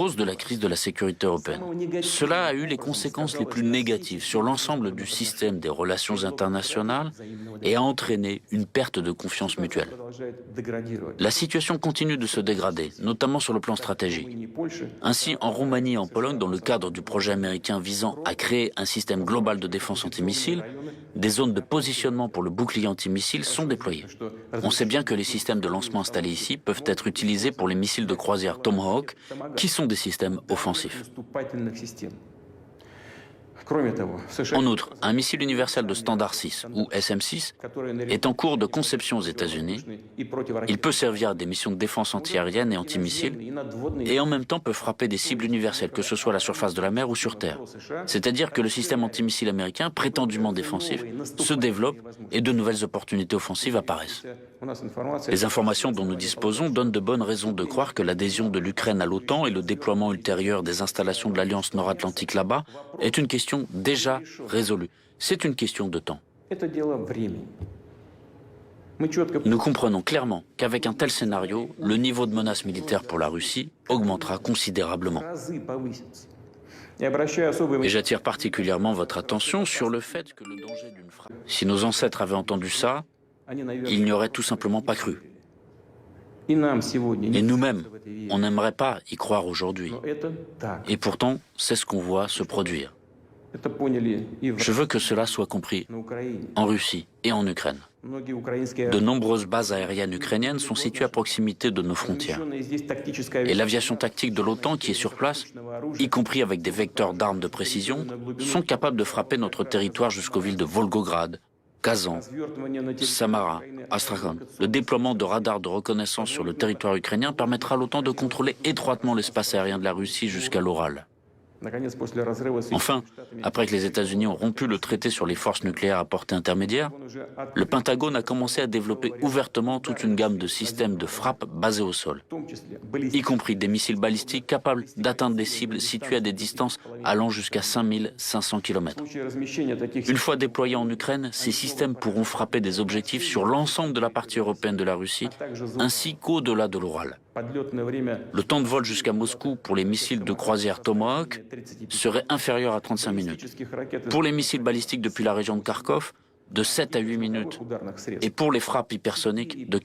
cause de la crise de la sécurité européenne. Cela a eu les conséquences les plus négatives sur l'ensemble du système des relations internationales et a entraîné une perte de confiance mutuelle. La situation continue de se dégrader, notamment sur le plan stratégique. Ainsi, en Roumanie et en Pologne, dans le cadre du projet américain visant à créer un système global de défense antimissile, des zones de positionnement pour le bouclier antimissile sont déployées. On sait bien que les systèmes de lancement installés ici peuvent être utilisés pour les missiles de croisière Tomahawk, qui sont des systèmes offensifs. En outre, un missile universel de standard 6, ou SM-6, est en cours de conception aux États-Unis. Il peut servir à des missions de défense antiaérienne et antimissiles, et en même temps peut frapper des cibles universelles, que ce soit à la surface de la mer ou sur Terre. C'est-à-dire que le système antimissile américain, prétendument défensif, se développe et de nouvelles opportunités offensives apparaissent. Les informations dont nous disposons donnent de bonnes raisons de croire que l'adhésion de l'Ukraine à l'OTAN et le déploiement ultérieur des installations de l'Alliance nord-atlantique là-bas est une question déjà résolue. C'est une question de temps. Nous comprenons clairement qu'avec un tel scénario, le niveau de menace militaire pour la Russie augmentera considérablement. Et j'attire particulièrement votre attention sur le fait que le danger d'une frappe... Si nos ancêtres avaient entendu ça, ils n'y auraient tout simplement pas cru. Et nous-mêmes, on n'aimerait pas y croire aujourd'hui. Et pourtant, c'est ce qu'on voit se produire. Je veux que cela soit compris en Russie et en Ukraine. De nombreuses bases aériennes ukrainiennes sont situées à proximité de nos frontières. Et l'aviation tactique de l'OTAN qui est sur place, y compris avec des vecteurs d'armes de précision, sont capables de frapper notre territoire jusqu'aux villes de Volgograd, Kazan, Samara, Astrakhan. Le déploiement de radars de reconnaissance sur le territoire ukrainien permettra à l'OTAN de contrôler étroitement l'espace aérien de la Russie jusqu'à l'Oral. Enfin, après que les États-Unis ont rompu le traité sur les forces nucléaires à portée intermédiaire, le Pentagone a commencé à développer ouvertement toute une gamme de systèmes de frappe basés au sol, y compris des missiles balistiques capables d'atteindre des cibles situées à des distances allant jusqu'à 5500 km. Une fois déployés en Ukraine, ces systèmes pourront frapper des objectifs sur l'ensemble de la partie européenne de la Russie, ainsi qu'au-delà de l'Oural. Le temps de vol jusqu'à Moscou pour les missiles de croisière Tomahawk serait inférieur à 35 minutes. Pour les missiles balistiques depuis la région de Kharkov, de 7 à 8 minutes. Et pour les frappes hypersoniques, de